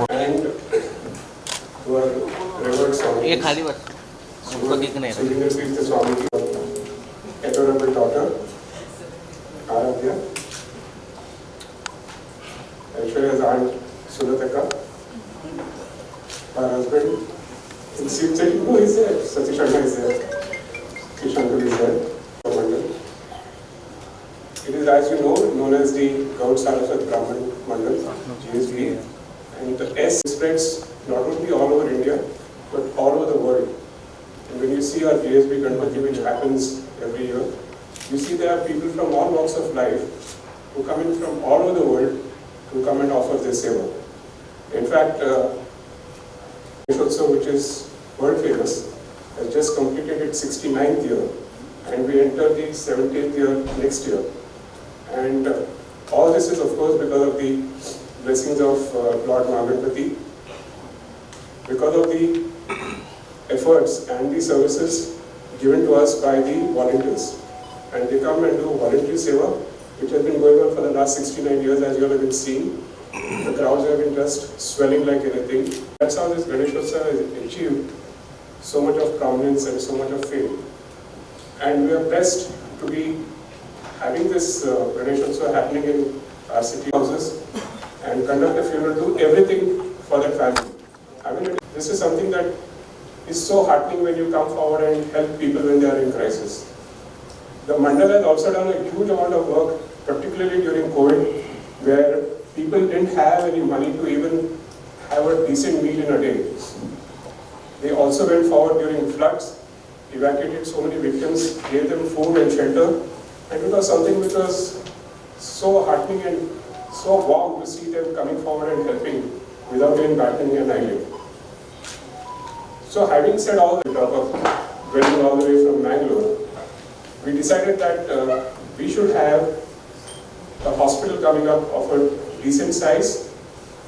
And to our revered Swami, Swami, adorable daughter, Aradhya, Aishwarya's aunt, Sunataka, her husband, it seems that you know he's there, Satish Sharma is there, Kishankar is there, It is, as you know, known as the Gaud Saraswat Brahman Mandal, GSB, and the S spreads not only all over India, but all over the world. And when you see our GSB Ganpati, which happens every year, you see there are people from all walks of life who come in from all over the world to come and offer their Seva. In fact, AISHWARYA, which is world famous, has just completed its 69th year, and we enter the 70th year next year. And all this is, of course, because of the blessings of Lord Mahaganpati, because of the efforts and the services given to us by the volunteers. And they come and do voluntary Seva, which has been going on for the last 69 years, as you all have been seeing. The crowds have been just swelling like anything. That's how this Ganeshotsav has achieved so much of prominence and so much of fame. And we are blessed to be having this Ganeshotsav happening in our city houses and conduct a funeral, do everything for that family. I mean, this is something that is so heartening when you come forward and help people when they are in crisis. The Mandal has also done a huge amount of work, particularly during COVID, where people didn't have any money to even have a decent meal in a day. They also went forward during floods, evacuated so many victims, gave them food and shelter, and it was something which was so heartening and so warm to see them coming forward and helping without even batting an eyelid. So having said all the talk of going all the way from Mangalore, we decided that we should have a hospital coming up of a decent size,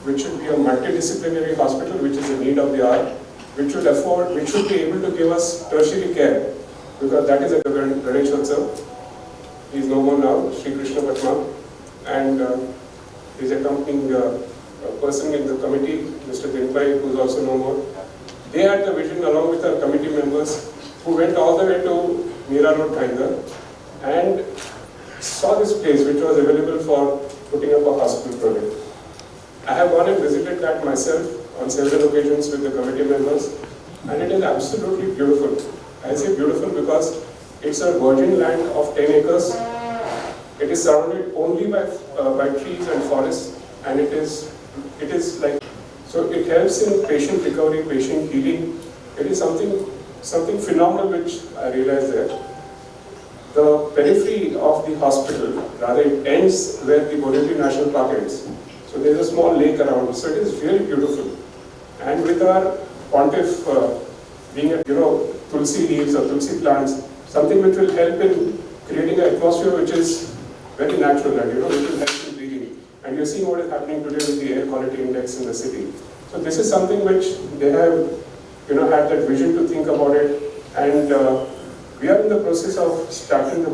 which should be a multidisciplinary hospital, which is the need of the hour, which should be able to give us tertiary care, because that is a Ganeshotsav. He is no more now, Sri Krishna Patma, and he is accompanying a person in the committee, Mr. Dinpai, who is also no more. They had the vision along with our committee members who went all the way to Mira Road, Thainda, and saw this place which was available for putting up a hospital project. I have gone and visited that myself on several occasions with the committee members, and it is absolutely beautiful. I say beautiful because it's a virgin land of 10 acres. It is surrounded only by trees and forests, and it is like, so it helps in patient recovery, patient healing. It is something phenomenal which I realized there. The periphery of the hospital, rather it ends where the Borivali National Park ends. So there is a small lake around, so it is really beautiful. And with our pontiff being a, tulsi leaves or tulsi plants, something which will help in creating an atmosphere which is very natural and which will help in breathing. And you're seeing what is happening today with the air quality index in the city. So this is something which they have had that vision to think about it, and we are in the process of starting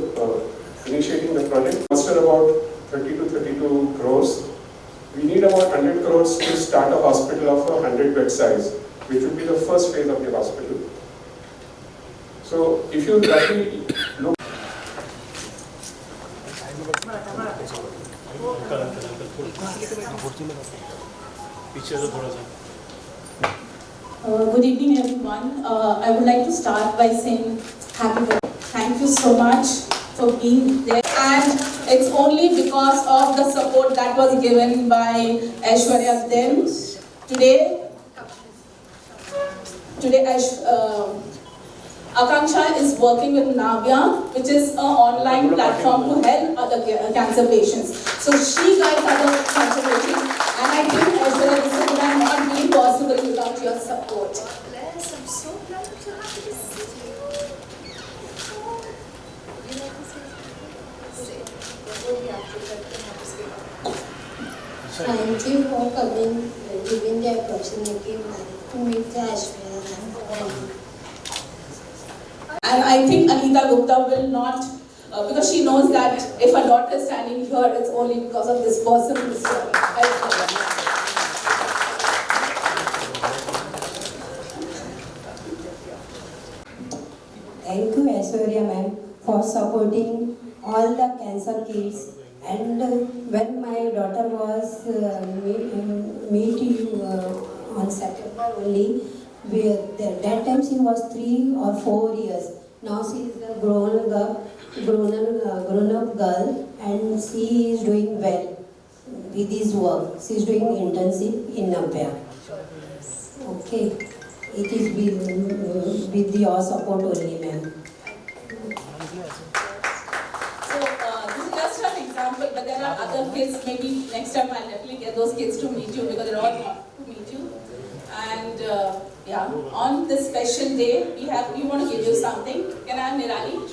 initiating the project. Muster about 30 to 32 crores. We need about 100 crores to start a hospital of a 100-bed size, which would be the first phase of the hospital. So if you roughly look. Good evening, everyone. I would like to start by saying happy birthday. Thank you so much for being there. And it's only because of the support that was given by AISHWARYA them. Today Akanksha is working with Navya, which is an online platform to help other cancer patients. So she guys are the contributing, and I think AISHWARYA, this would have not been possible without your support. Bless, I'm so glad that you're happy to see you. Thank you for coming, giving the opportunity to meet AISHWARYA. And I think Anita Gupta will not, because she knows that if her daughter is standing here, it's only because of this person who's here. for supporting all the cancer kids. And when my daughter was meet you on September only, that time she was 3 or 4 years. Now she is a grown up girl, and she is doing well with this work. She is doing internship in Navya. Okay, it is with your support only, ma'am. So this is just an example, but there are other kids. Maybe next time I'll definitely get those kids to meet you because they all want to meet you. And yeah, on this special day, we want to give you something. Can I have Nirali?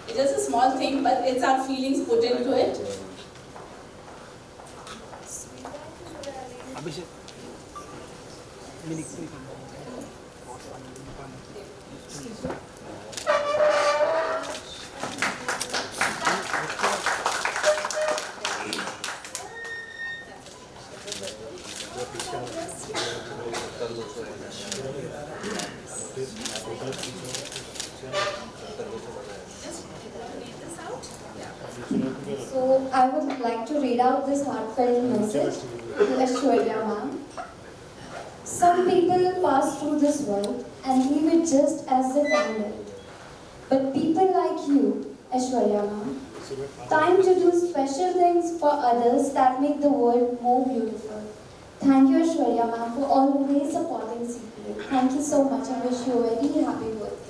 It's just a small thing, but it's our feelings put into it. So I would like to read out this heartfelt message to Aishwarya ma'am. Some people pass through this world and leave it just as they found it. But people like you, Aishwarya ma'am, time to do special things for others that make the world more beautiful. Thank you, Aishwarya ma'am, for always supporting CPA. Thank you so much. I wish you a very happy birthday.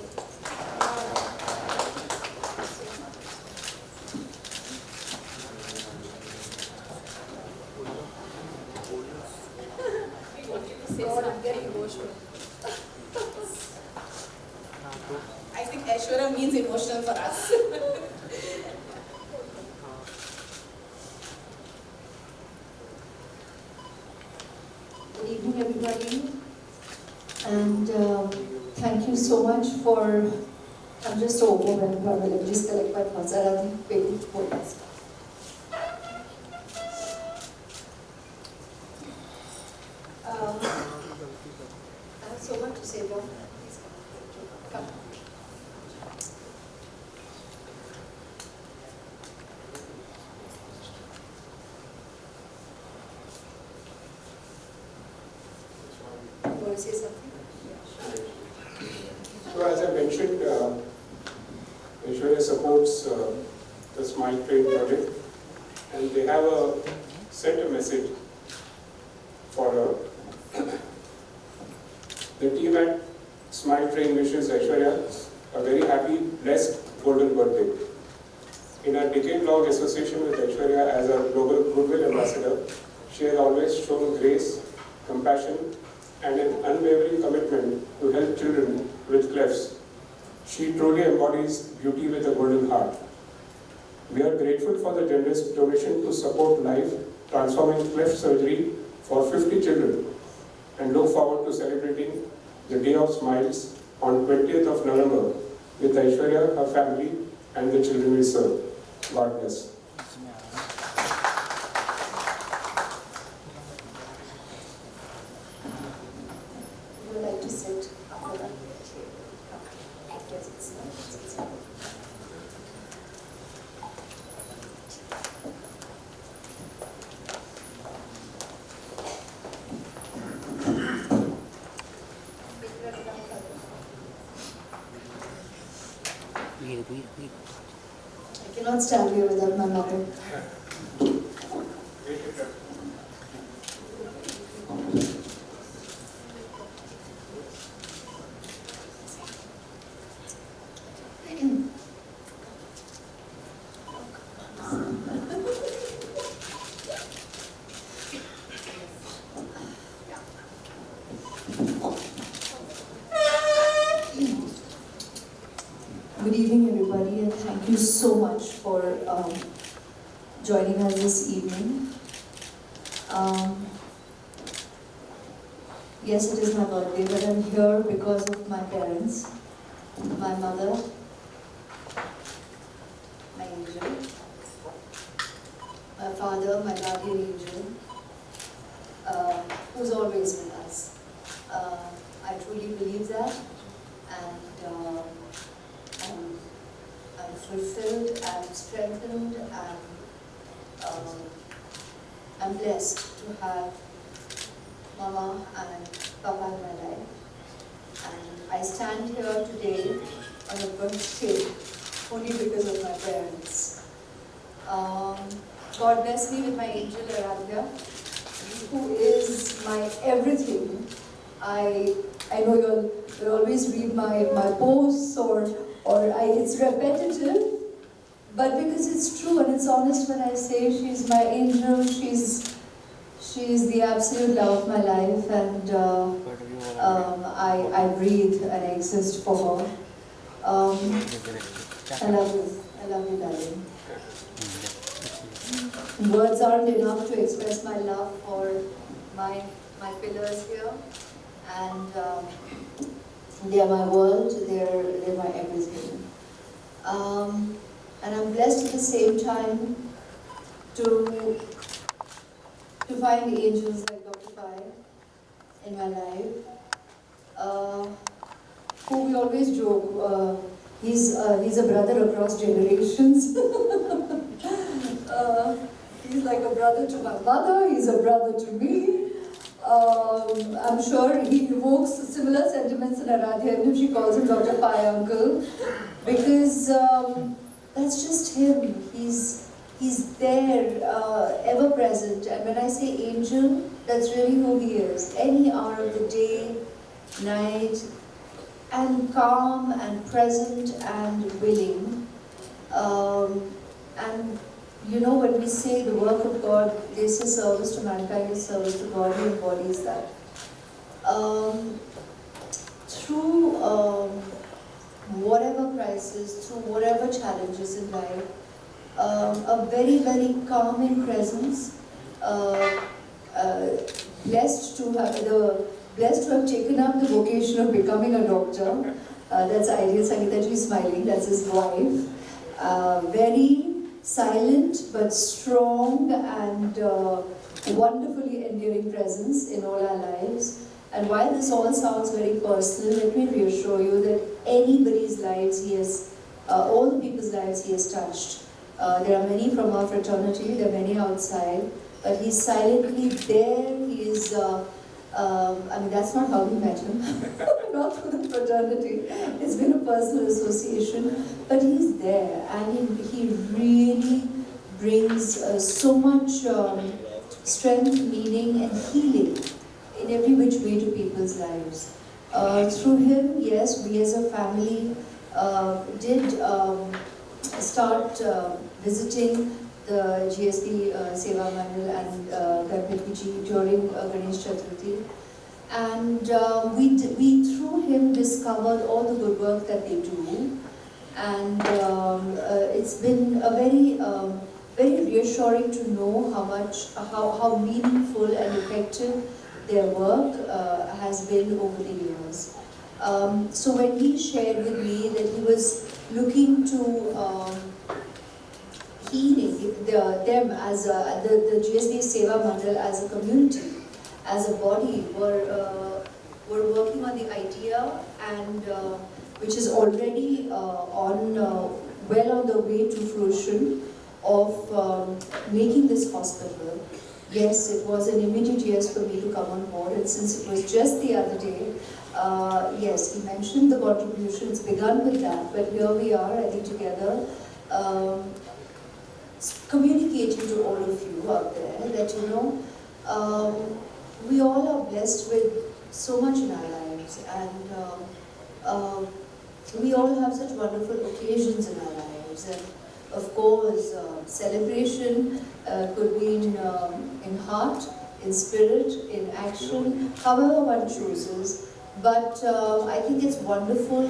I think Aishwarya means emotional for us. Good evening, everybody, and thank you so much for. I'm just so overwhelmed. Let me just collect my thoughts. Aradhya, waiting for us. I have so much to say, Bob. Please come. You want to say something? So as I mentioned, Aishwarya supports the Smile Train project, and they have sent a message for her. The team at Smile Train wishes Aishwarya a very happy, blessed golden birthday. In her decade-long association with Aishwarya as a global goodwill ambassador, she has always shown grace, compassion, and an unwavering commitment to help children with clefts. She truly embodies beauty with a golden heart. We are grateful for the generous donation to support life transforming cleft surgery for 50 children, and look forward to celebrating the Day of Smiles on 20th of November with Aishwarya, her family, and the children we serve. God bless. Would you like to sit after that? Yes, it's nice. I cannot stand here without my mother. Good evening, everybody, and thank you so much for joining us this evening. Yes, it is my birthday, but I'm here because of my parents, my mother, my angel, my father, my guardian angel, who's always with us. I truly believe that, and I'm I'm blessed to have Mama and Papa in my life. And I stand here today on a birthday only because of my parents. God bless me with my angel Aradhya, who is my everything. I know you'll always read my posts it's repetitive, but because it's true and it's honest when I say she's my angel, she's the absolute love of my life, and I breathe and I exist for her. I love you, darling. Words aren't enough to express my love for my pillars here, and they are my world, they're my everything. And I'm blessed at the same time to find angels like Dr. Pai in my life, who we always joke, he's a brother across generations. He's like a brother to my mother, he's a brother to me. I'm sure he evokes similar sentiments in Aradhya, even if she calls him Dr. Pai uncle, because that's just him. He's there, ever present. And when I say angel, that's really who he is. Any hour of the day, night, and calm and present and willing. And you know, when we say the work of God, they say service to mankind is service to God, he embodies that. Through whatever crisis, through whatever challenges in life, a very, very calming presence, blessed to have taken up the vocation of becoming a doctor. That's Ideal Sangeeta, she's smiling, that's his wife. Very silent but strong and wonderfully endearing presence in all our lives. And while this all sounds very personal, let me reassure you that anybody's lives he has, all the people's lives he has touched. There are many from our fraternity, there are many outside, but he's silently there. He is, I mean, that's not how we met him, not through the fraternity. It's been a personal association, but he's there, and he really brings so much strength, meaning, and healing in every which way to people's lives. Through him, yes, we as a family did start visiting the GSB Seva Mandal and Ganpati during Ganesh Chaturthi, and we through him discovered all the good work that they do, and it's been a very reassuring to know how meaningful and effective their work has been over the years. So when he shared with me that he was looking to healing them as the GSB Seva Mandal as a community, as a body, were working on the idea, and which is already well on the way to fruition of making this hospital. Yes, it was an immediate yes for me to come on board, and since it was just the other day, yes, he mentioned the contribution, it's begun with that, but here we are, I think, together, communicating to all of you out there that, you know, we all are blessed with so much in our lives, and we all have such wonderful occasions in our lives, and of course, celebration could be in heart, in spirit, in action, however one chooses. But I think it's wonderful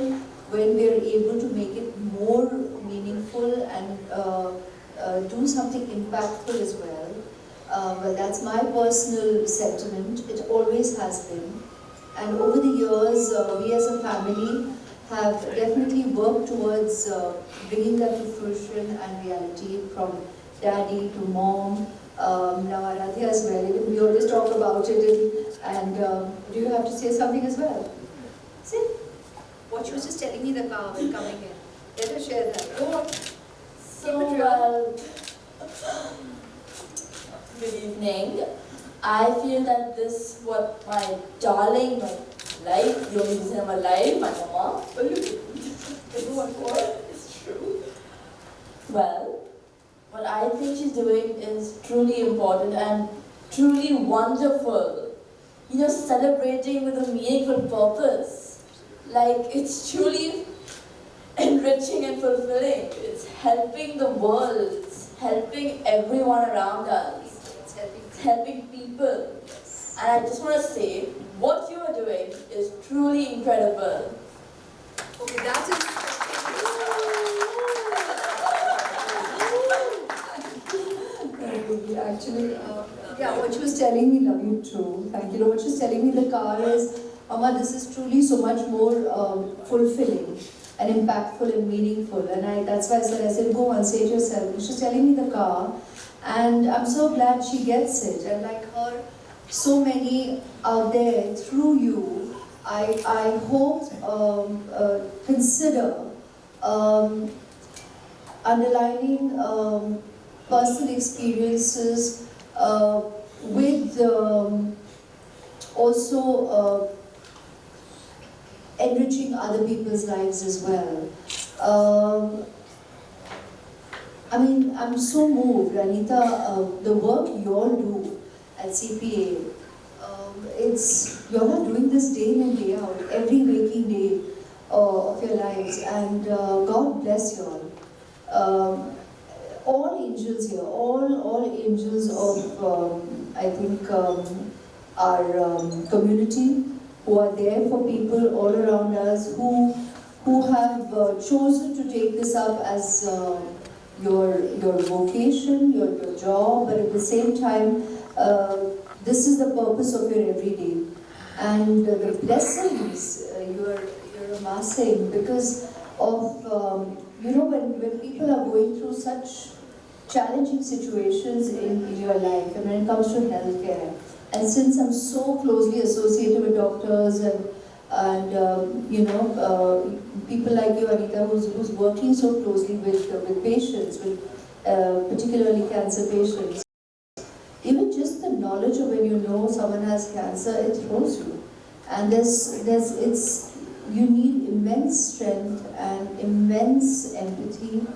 when we're able to make it more meaningful and do something impactful as well. Well, that's my personal sentiment. It always has been. And over the years, we as a family have definitely worked towards bringing that to fruition and reality, from daddy to mom, now Aradhya as well. We always talk about it, and do you have to say something as well? See? What she was just telling me, the car was coming in. Let her share that. Go on. So, Good evening. I feel that this what my darling, my life, the only reason I'm alive, my mama. Oh, look at me. It's true. Well, what I think she's doing is truly important and truly wonderful. You know, celebrating with a meaningful purpose. Like, it's truly enriching and fulfilling. It's helping the world. It's helping everyone around us. It's helping people. And I just want to say, what you are doing is truly incredible. Okay, that is. Actually, yeah, what she was telling me, love you too. Thank you. What she was telling me in the car is, Amma, this is truly so much more fulfilling and impactful and meaningful. And that's why I said, go and say it yourself. She's telling me in the car, and I'm so glad she gets it. And like her, so many out there through you, I hope consider underlining personal experiences with also enriching other people's lives as well. I mean, I'm so moved, Anita, the work you all do at CPA. You all are doing this day in and day out, every waking day of your lives, and God bless you all. All angels here, all angels of, I think, our community, who are there for people all around us, who have chosen to take this up as your vocation, your job, but at the same time, this is the purpose of your everyday. And the blessings you're amassing because of, you know, when people are going through such challenging situations in your life, and when it comes to healthcare, and since I'm so closely associated with doctors and you know, people like you, Anita, who's working so closely with patients, with particularly cancer patients, even just the knowledge of when you know someone has cancer, it throws you. And you need immense strength and immense empathy,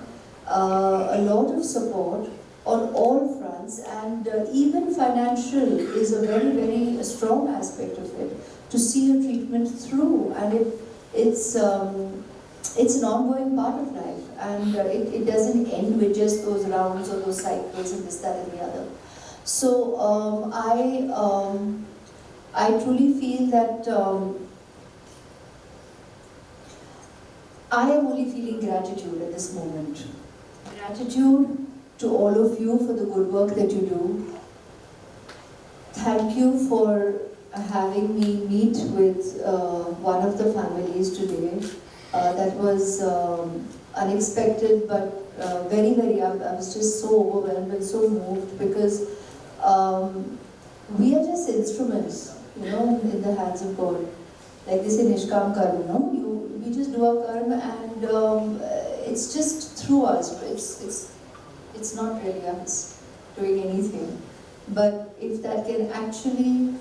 a lot of support on all fronts, and even financial is a very, very strong aspect of it, to see your treatment through. And it's an ongoing part of life, and it doesn't end with just those rounds or those cycles and this, that and the other. So I truly feel that I am only feeling gratitude at this moment. Gratitude to all of you for the good work that you do. Thank you for having me meet with one of the families today. That was unexpected, but very, very, I was just so overwhelmed and so moved, because we are just instruments, you know, in the hands of God. Like they say, Nishkam Karma, no? We just do our karma, and it's just through us. It's not really us doing anything. But if that can actually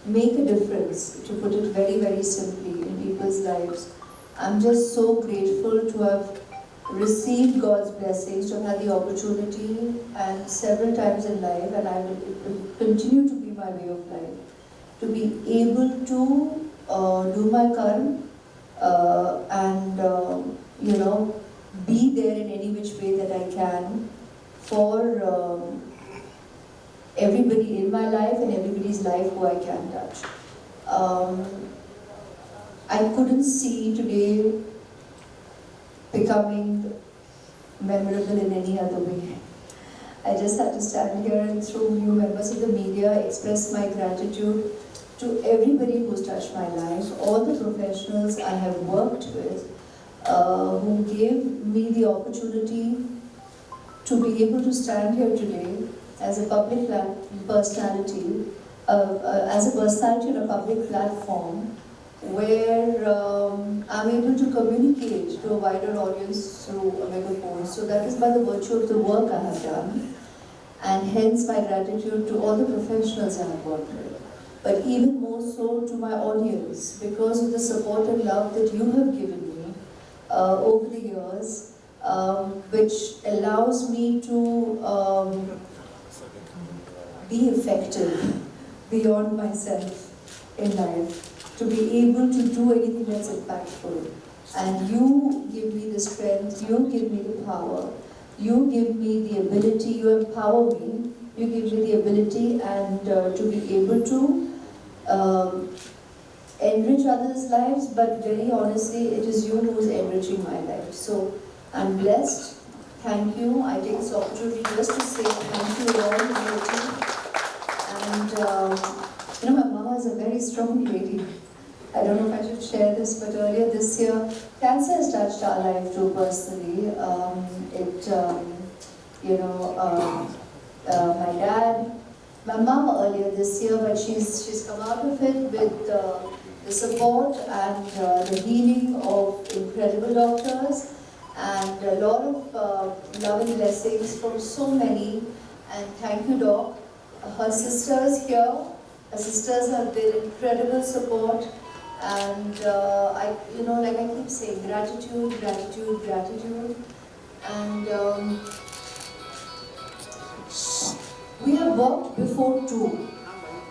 make a difference, to put it very, very simply, in people's lives, I'm just so grateful to have received God's blessings, to have had the opportunity, and several times in life, and it will continue to be my way of life, to be able to do my karma and you know, be there in any which way that I can for everybody in my life and everybody's life who I can touch. I couldn't see today becoming memorable in any other way. I just had to stand here and, through you members of the media, express my gratitude to everybody who's touched my life, all the professionals I have worked with, who gave me the opportunity to be able to stand here today as a public personality, as a personality on a public platform, where I'm able to communicate to a wider audience through a megaphone. So that is by the virtue of the work I have done. hence my gratitude to all the professionals I have worked with. But even more so to my audience, because of the support and love that you have given me over the years, which allows me to be effective beyond myself in life, to be able to do anything that's impactful. And you give me the strength, you give me the power, you give me the ability, you empower me, you give me the ability and to be able to enrich others' lives, but very honestly, it is you who is enriching my life. So I'm blessed. Thank you. I take this opportunity just to say thank you all to your team. And my mama is a very strong lady. I don't know if I should share this, but earlier this year, cancer has touched our life too personally. My dad, my mom earlier this year, but she's come out of it with the support and the healing of incredible doctors and a lot of love and blessings from so many. And thank you, Doc. Her sisters here, her sisters have been incredible support. And like I keep saying, gratitude, gratitude, gratitude. And we have worked before too.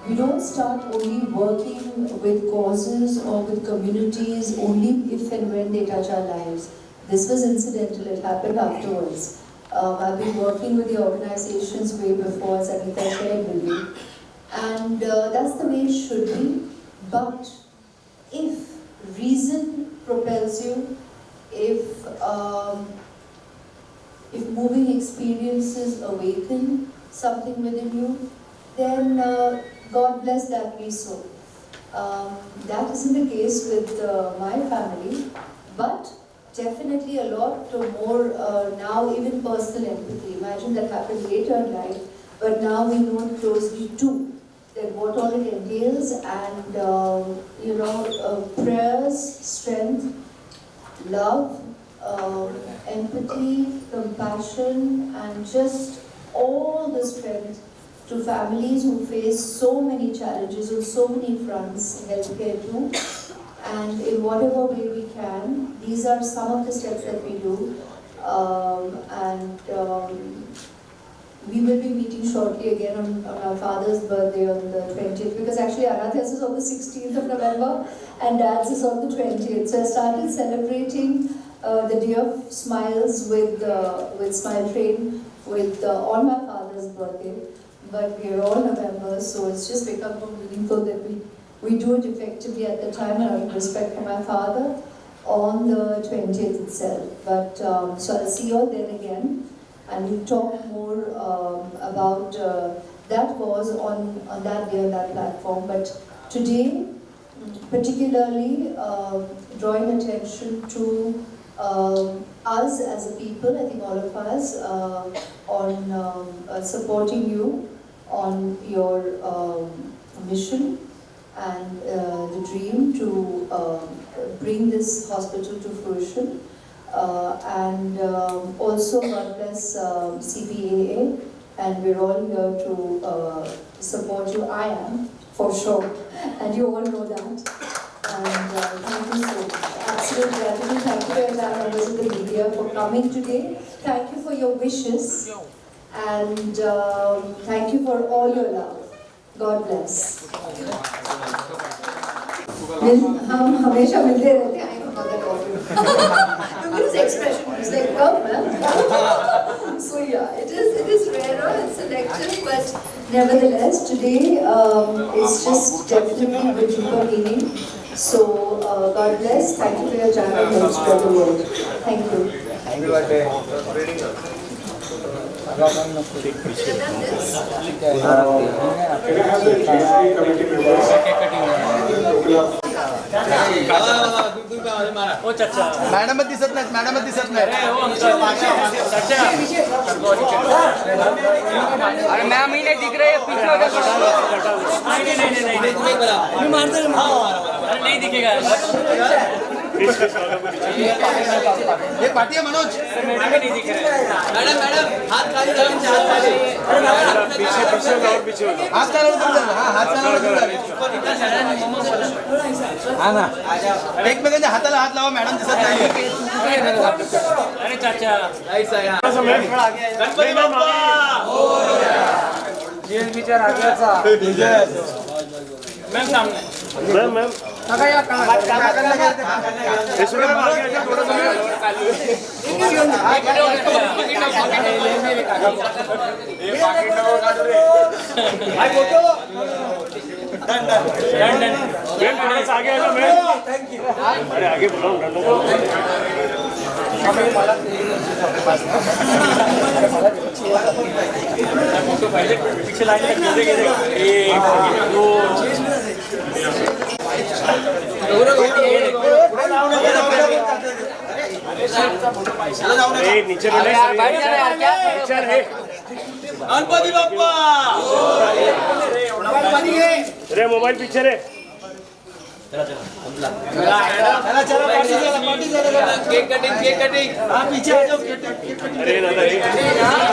We don't start only working with causes or with communities only if and when they touch our lives. This was incidental, it happened afterwards. I've been working with the organizations way before, as Anita shared with you. And that's the way it should be. But if reason propels you, if moving experiences awaken something within you, then God bless that be so. That isn't the case with my family, but definitely a lot more now, even personal empathy. Imagine that happened later in life, but now we know it closely too, that what all it entails, and prayers, strength, love, empathy, compassion, and just all the strength to families who face so many challenges on so many fronts, healthcare too, and in whatever way we can. These are some of the steps that we do, we will be meeting shortly again on our father's birthday on the 20th, because actually Aradhya's is on the 16th of November and Dad's is on the 20th. So I started celebrating the Day of Smiles with Smile Train on my father's birthday. But we are all Novembers, so it's just become more meaningful that we do it effectively at the time, and out of respect for my father, on the 20th itself. But so I'll see you all then again, and we'll talk more about that cause on that day, on that platform. But today, particularly drawing attention to us as a people, I think all of us, on supporting you on your mission and the dream to bring this hospital to fruition. And also, God bless CPAA, and we're all here to support you. I am, for sure, and you all know that. And thank you so much. Absolute gratitude. Thank you for your time, members of the media, for coming today. Thank you for your wishes, and thank you for all your love. God bless. हम हमेशा मिलते रहते हैं. I don't know that often. His expression is like, come, man. So yeah, it is rarer and selective, but nevertheless, today it's just definitely with deeper meaning. So God bless. Thank you for your time and help spread the word. Thank you. Thank you. Can I have the GSB committee members? Madam दिसत नाहीत, madam दिसत नाहीत. अरे ma'am ही नहीं दिख रहे, पीछे हो जाओ. नहीं दिखेगा. ये पार्टी है मनोज. मैडम नहीं दिख रहे. मैडम हाथ खाली. हात चालवून हात चालवून हा ना एकमेकांच्या हाताला हात लावा मॅडम दिसत नाही अरे चाचा गणपती बाप्पा GSBच्या राजाचा मॅम सामने मैम थोड़ा सा आगे आना मैम। अरे आगे बुलाओ पीछे लाइन तक नीचे गणपती बाप्पा रे मोबाइल पीछे रे केक कटिंग हा पीछे आ जाओ अरे दादा